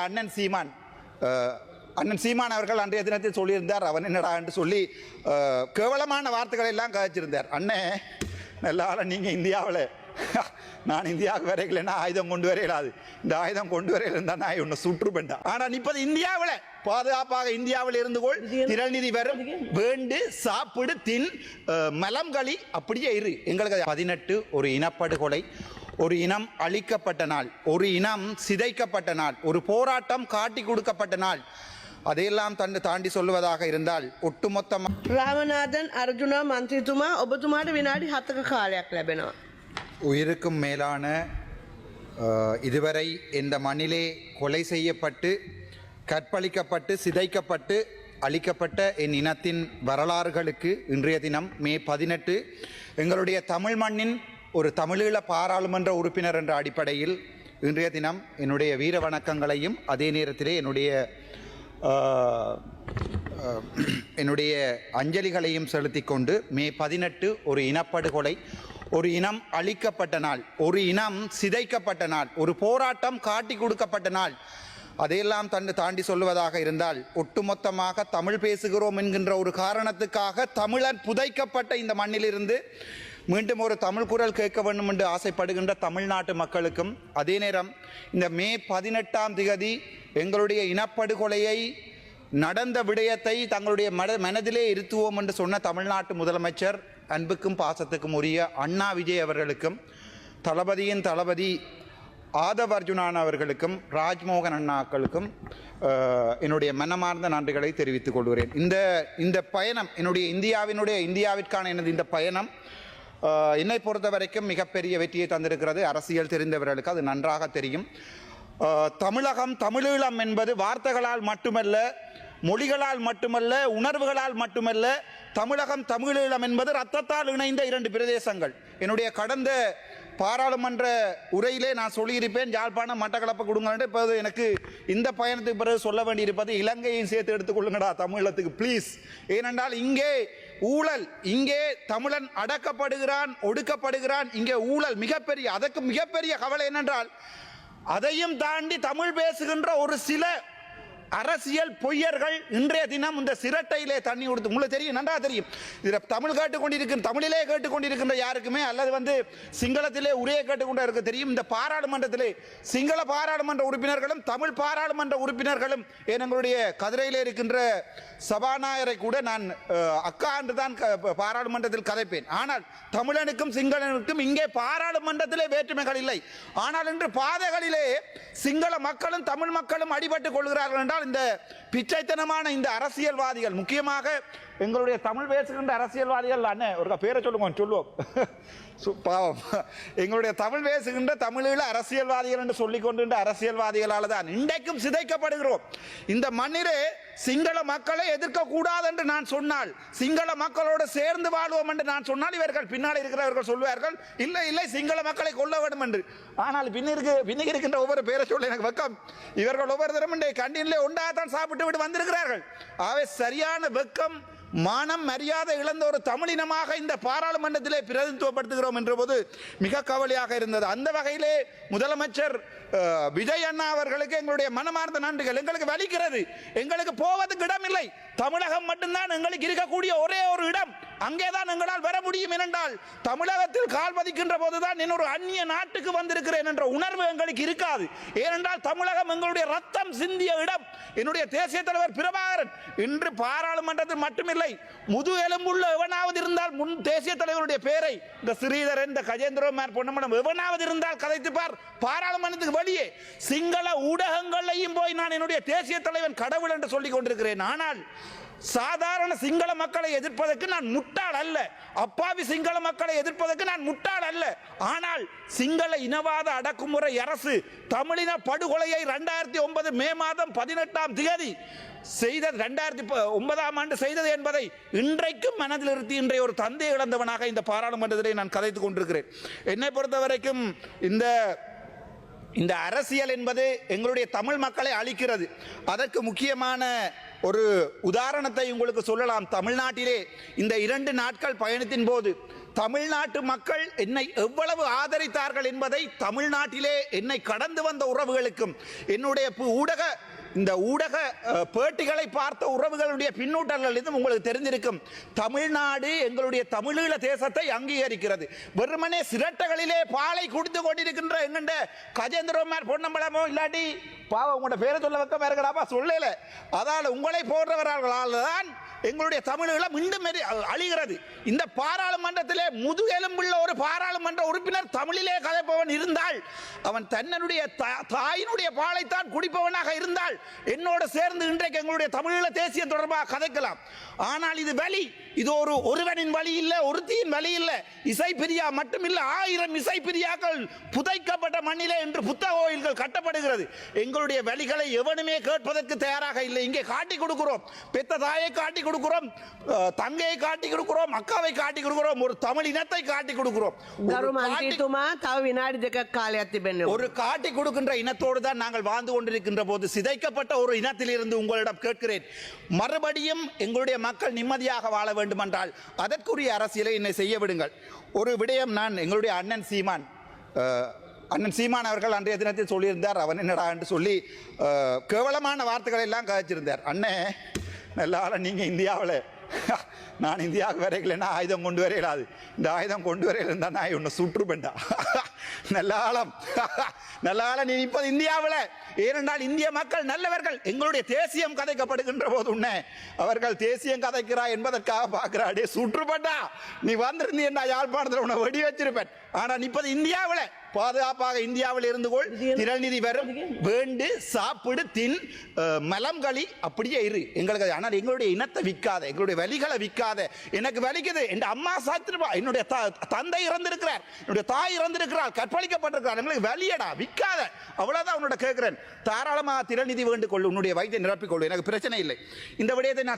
அண்ணன் சீமான் அவர்கள் அன்றைய தினத்தில் சொல்லியிருந்தார். அவன் என்னடா என்று சொல்லி கேவலமான வார்த்தைகளை எல்லாம் கதைச்சிருந்தார். அண்ணே நல்லா நீங்கள் இந்தியாவில் நான் இந்தியாவுக்கு வரைக்கலன்னா ஆயுதம் கொண்டு வரையிடாது. இந்த ஆயுதம் கொண்டு வரையில் இருந்தால் நான் உன்னை சுற்றுப்பேன்டா. ஆனால் இப்போது இந்தியாவில் பாதுகாப்பாக இந்தியாவில் இருந்து கொள், திரள்நிதி வரும், வேண்டு சாப்பிடு தின் மலம் களி அப்படியே இரு. எங்களுக்கு 18 ஒரு இனப்படுகொலை, ஒரு இனம் அழிக்கப்பட்ட நாள், ஒரு இனம் சிதைக்கப்பட்ட நாள், ஒரு போராட்டம் காட்டி கொடுக்கப்பட்ட நாள். அதையெல்லாம் தாண்டி சொல்லுவதாக இருந்தால் ஒட்டுமொத்தமாக ராமநாதன் அர்ஜுனா மந்திரித்துமா ஒபத்துமாட்ட வினாடி 7ක කාලයක් ලැබෙනවා. உயிருக்கும் மேலான இதுவரை இந்த மண்ணிலே கொலை செய்யப்பட்டு கற்பழிக்கப்பட்டு சிதைக்கப்பட்டு அழிக்கப்பட்ட என் இனத்தின் வரலாறுகளுக்கு இன்றைய தினம் மே 18 எங்களுடைய தமிழ் மண்ணின் ஒரு தமிழீழ பாராளுமன்ற உறுப்பினர் என்ற அடிப்படையில் இன்றைய தினம் என்னுடைய வீர வணக்கங்களையும் அதே நேரத்திலே என்னுடைய அஞ்சலிகளையும் செலுத்தி கொண்டு மே 18 ஒரு இனப்படுகொலை, ஒரு இனம் அழிக்கப்பட்ட நாள், ஒரு இனம் சிதைக்கப்பட்ட நாள், ஒரு போராட்டம் காட்டி கொடுக்கப்பட்ட நாள். அதையெல்லாம் தாண்டி சொல்லுவதாக இருந்தால் ஒட்டுமொத்தமாக தமிழ் பேசுகிறோம் என்கின்ற ஒரு காரணத்துக்காக தமிழன் புதைக்கப்பட்ட இந்த மண்ணிலிருந்து மீண்டும் ஒரு தமிழ் குரல் கேட்க வேண்டும் என்று ஆசைப்படுகின்ற தமிழ்நாட்டு மக்களுக்கும், அதே நேரம் இந்த மே 18ஆம் திகதி எங்களுடைய இனப்படுகொலையை நடந்த விடயத்தை தங்களுடைய மனதிலே இருத்துவோம் என்று சொன்ன தமிழ்நாட்டு முதலமைச்சர் அன்புக்கும் பாசத்துக்கும் உரிய அண்ணா விஜய் அவர்களுக்கும், தளபதியின் தளபதி ஆதவ் அர்ஜுனான் அவர்களுக்கும், ராஜ்மோகன் அண்ணாக்களுக்கும் என்னுடைய மனமார்ந்த நன்றிகளை தெரிவித்துக் கொள்கிறேன். இந்த பயணம் இந்தியாவிற்கான எனது இந்த பயணம் என்னை பொறுத்த வரைக்கும் மிகப்பெரிய வெற்றியை தந்திருக்கிறது. அரசியல் தெரிந்தவர்களுக்கு அது நன்றாக தெரியும். தமிழகம், தமிழீழம் என்பது வார்த்தைகளால் மட்டுமல்ல, மொழிகளால் மட்டுமல்ல, உணர்வுகளால் மட்டுமல்ல. தமிழகம், தமிழீழம் என்பது ரத்தத்தால் இணைந்த 2 பிரதேசங்கள். என்னுடைய கடந்த பாராளுமன்ற உரையிலே நான் சொல்லியிருப்பேன், யாழ்ப்பாணம் மட்டக்களப்பு கொடுங்க. இப்போது எனக்கு இந்த பயணத்துக்கு பிறகு சொல்ல வேண்டியிருப்பது, இலங்கையும் சேர்த்து எடுத்துக்கொள்ளுங்கடா தமிழத்துக்கு ப்ளீஸ். ஏனென்றால் இங்கே ஊழல், இங்கே தமிழன் அடக்கப்படுகிறான், ஒடுக்கப்படுகிறான். இங்கே ஊழல் மிகப்பெரிய, அதற்கு மிகப்பெரிய கவலை என்னென்றால் அதையும் தாண்டி தமிழ் பேசுகின்ற ஒரு சில அரசியல் பொய்யர்கள் இன்றைய தினம் இந்த சிரட்டையிலே தண்ணி கொடுத்து, உங்களுக்கு தெரியும், நன்றாக தெரியும். இதில் தமிழ் கேட்டுக்கொண்டிருக்கிற, தமிழிலே கேட்டுக்கொண்டிருக்கின்ற யாருக்குமே அல்லது சிங்களத்திலே உரையை கேட்டுக்கொண்டு இருக்க தெரியும். இந்த பாராளுமன்றத்திலே சிங்கள பாராளுமன்ற உறுப்பினர்களும் தமிழ் பாராளுமன்ற உறுப்பினர்களும், எங்களுடைய கதிரையில் இருக்கின்ற சபாநாயகரை கூட நான் அக்கா என்று தான் பாராளுமன்றத்தில் கதைப்பேன். ஆனால் தமிழனுக்கும் சிங்களனுக்கும் இங்கே பாராளுமன்றத்திலே வேற்றுமைகள் இல்லை. ஆனால் இன்று பாதைகளிலே சிங்கள மக்களும் தமிழ் மக்களும் அடிபட்டுக் கொள்கிறார்கள் என்றால் இந்த பிச்சைத்தனமான இந்த அரசியல்வாதிகள், முக்கியமாக எங்களுடைய தமிழ் பேசுகின்ற அரசியல்வாதிகள், அண்ணன் ஒரு பேரை சொல்லுவோம் பாவம், எங்களுடைய தமிழ் பேசுகின்ற தமிழீழ அரசியல்வாதிகள் என்று சொல்லிக் கொண்டிருந்த அரசியல்வாதிகளால் தான் இன்றைக்கும் சிதைக்கப்படுகிறோம். இந்த மண்ணிலே சிங்கள மக்களை எதிர்க்க கூடாது என்று நான் சொன்னால், சிங்கள மக்களோடு சேர்ந்து வாழ்வோம் என்று நான் சொன்னால், இவர்கள் பின்னால் இருக்கிறவர்கள் சொல்வார்கள் இல்லை இல்லை சிங்கள மக்களை கொல்ல வேண்டும் என்று. ஆனால் பின்னுக்கு இருக்கின்ற ஒவ்வொரு பேரை சொல்ல எனக்கு வெக்கம். இவர்கள் ஒவ்வொரு தரம் கண்டினிலே ஒன்றாகத்தான் சாப்பிட்டு விட்டு வந்திருக்கிறார்கள். ஆகவே சரியான வெக்கம், மானம், மரியாதை இழந்த ஒரு தமிழினமாக இந்த பாராளுமன்றத்திலே பிரதிநிதித்துவப்படுத்துகிறோம் என்ற போது மிக கவலையாக இருந்தது. அந்த வகையிலே முதலமைச்சர் விஜய் அண்ணா அவர்களுக்கு எங்களுடைய மனமார்ந்த நன்றிகள். எங்களுக்கு வலிக்கிறது, எங்களுக்கு போவதுக்கு இடம் இல்லை. தமிழகம் மட்டும்தான் எங்களுக்கு இருக்கக்கூடிய ஒரே ஒரு இடம். அங்கேதான் எங்களால் வர முடியும். ஏனென்றால் தமிழகத்தில் கால் பதிக்கின்ற போதுதான் இன்னொரு அந்நிய நாட்டுக்கு வந்திருக்கிறேன் என்ற உணர்வு எங்களுக்கு இருக்காது. ஏனென்றால் தமிழகம் எங்களுடைய ரத்தம் சிந்திய இடம். என்னுடைய தேசிய தலைவர் பிரபாகரன் இன்று பாராளுமன்றத்தில் மட்டுமில்லை, முது எலும்புள்ள எவனாவது இருந்தால் முன் தேசிய தலைவருடைய பேரை, இந்த ஸ்ரீதரன், இந்த கஜேந்திரகுமார் பொன்னமனம் எவனாவது இருந்தால் கதைத்து பார். பாராளுமன்றத்துக்கு வெளியே சிங்கள ஊடகங்களையும் போய் நான் என்னுடைய தேசிய தலைவன் கடவுள் என்று சொல்லிக் கொண்டிருக்கிறேன். ஆனால் சாதாரண சிங்கள மக்களை எதிர்ப்பதற்கு நான் முட்டாள் அல்ல, அப்பாவி சிங்கள மக்களை எதிர்ப்பதற்கு நான் முட்டாள் அல்ல. ஆனால் சிங்கள இனவாத அடக்குமுறை அரசு தமிழின படுகொலையை 2009 மே மாதம் 18ஆம் தேதி செய்தது, 2009ஆம் ஆண்டு செய்தது என்பதை இன்றைக்கும் மனதில் நிறுத்தி இன்றைய ஒரு தந்தை இழந்தவனாக இந்த பாராளுமன்றத்திலே நான் கதைத்துக் கொண்டிருக்கிறேன். என்னை பொறுத்தவரைக்கும் இந்த அரசியல் என்பது எங்களுடைய தமிழ் மக்களை அழிக்கிறது. அதற்கு முக்கியமான ஒரு உதாரணத்தை உங்களுக்கு சொல்லலாம். தமிழ்நாட்டிலே இந்த 2 நாட்கள் பயணத்தின் போது தமிழ்நாட்டு மக்கள் என்னை எவ்வளவு ஆதரித்தார்கள் என்பதை தமிழ்நாட்டிலே என்னை கடந்து வந்த உறவுகளுக்கும் என்னுடைய ஊடக பேட்டிகளை பார்த்த உறவுகளுடைய பின்னூட்டங்களிலும் உங்களுக்கு தெரிந்திருக்கும். தமிழ்நாடு எங்களுடைய தமிழீழ தேசத்தை அங்கீகரிக்கிறது. வெறுமனே சிரட்டைகளிலே பாலை குடித்து கொண்டிருக்கின்ற எங்கண்ட கஜேந்திரமார் பொன்னம்பலமோ இல்லாட்டி பாவம் உங்களோட பேரை சொல்ல வைக்க இருக்கடாப்பா சொல்லல. அதால் உங்களை போன்றவர்களால் தான் எங்களுடைய தமிழீழம் மீண்டும் அழிகிறது. இந்த பாராளுமன்றத்திலே முதுகெலும்புள்ள ஒரு பாராளுமன்ற உறுப்பினர் தமிழிலே கதைப்பவன் இருந்தால் அவன் தன்னுடைய தாயினுடைய பாலைத்தான் குடிப்பவனாக இருந்தால் என்னோடு சேர்ந்து இன்றைக்கு எங்களுடைய தமிழீழ தேசியம் தொடர்பாக கதைக்கலாம். ஆனால் இது வழி, இது ஒருவனின் வழி இல்ல, ஒருத்தியின் வழி இல்ல. இசை பிரியா மட்டுமில்ல, 1000 இசை பிரியாக்கள் புதைக்கப்பட்ட மண்ணிலே என்று புத்தக கோயில்கள் கட்டப்படுகிறது. எங்களுடைய வழிகளை எவனுமே கேட்பதற்கு தயாராக இல்லை. இங்கே காட்டி கொடுக்கிறோம், பெத்த தாயை காட்டி கொடுக்கிறோம், தங்கையை காட்டி கொடுக்கிறோம், அக்காவை காட்டி கொடுக்கிறோம், ஒரு தமிழ் இனத்தை காட்டி கொடுக்கிறோம். ஒரு காட்டி கொடுக்கின்ற இனத்தோடு தான் நாங்கள் வாழ்ந்து கொண்டிருக்கின்ற போது சிதைக்கப்பட்ட ஒரு இனத்திலிருந்து உங்களிடம் கேட்கிறேன், மறுபடியும் எங்களுடைய மக்கள் நிம்மதியாக வாழ வேண்டும் என்றால் அதற்குரிய அரசியலை என்னை செய்ய விடுங்கள். ஒரு விடயம் நான் எங்களுடைய அண்ணன் சீமான் அவர்கள் அன்றைய தினத்தில் சொல்லியிருந்தார். அவன் என்னடா என்று சொல்லி கேவலமான வார்த்தைகளை எல்லாம் கதைச்சிருந்தார். அண்ணே நல்லால நீங்க இந்தியாவில் நான் இந்தியாவுக்கு வரைக்கலன்னா ஆயுதம் கொண்டு வரையலாது. இந்த ஆயுதம் கொண்டு வரையில இருந்தா நான் உன்னை சுற்றுப்பேன்டா. நல்லால நீ இப்போது இந்தியாவில். ஏனென்றால் இந்திய மக்கள் நல்லவர்கள். எங்களுடைய தேசியம் கதைக்கப்படுகின்ற போது உன்னை அவர்கள் தேசியம் கதைக்கிறா என்பதற்காக பார்க்கிறாடே சுற்றுப்பட்டா நீ வந்திருந்தீன்னா யாழ்ப்பாணத்தில் உன்னை வெடி வச்சிருப்பேன். ஆனால் இப்போது இந்தியாவில் பாதுகாப்பாக இந்தியாவில் இருந்து கொள், திரள்நிதி வரும், வேண்டு சாப்பிடு, தின், மலம் களி, அப்படியே இரு எங்களுக்கு. ஆனால் எங்களுடைய இனத்தை விற்காத, எங்களுடைய வலிகளை விற்காத. எனக்கு வலிக்குது, என் அம்மா சாத்திருப்பா, என்னுடைய தந்தை இறந்திருக்கிறார், என்னுடைய தாய் இறந்திருக்கிறார், கற்பழிக்கப்பட்டிருக்கிறார், எங்களுக்கு வலியடா விற்காத. அவ்வளவுதான் உன்னோட கேட்கிறேன். தாராளமாக திரள்நிதி வேண்டு கொள்ளு, உன்னுடைய வயிற்றை நிரப்பிக்கொள்ளு, எனக்கு பிரச்சனை இல்லை. இந்த விடயத்தை நான்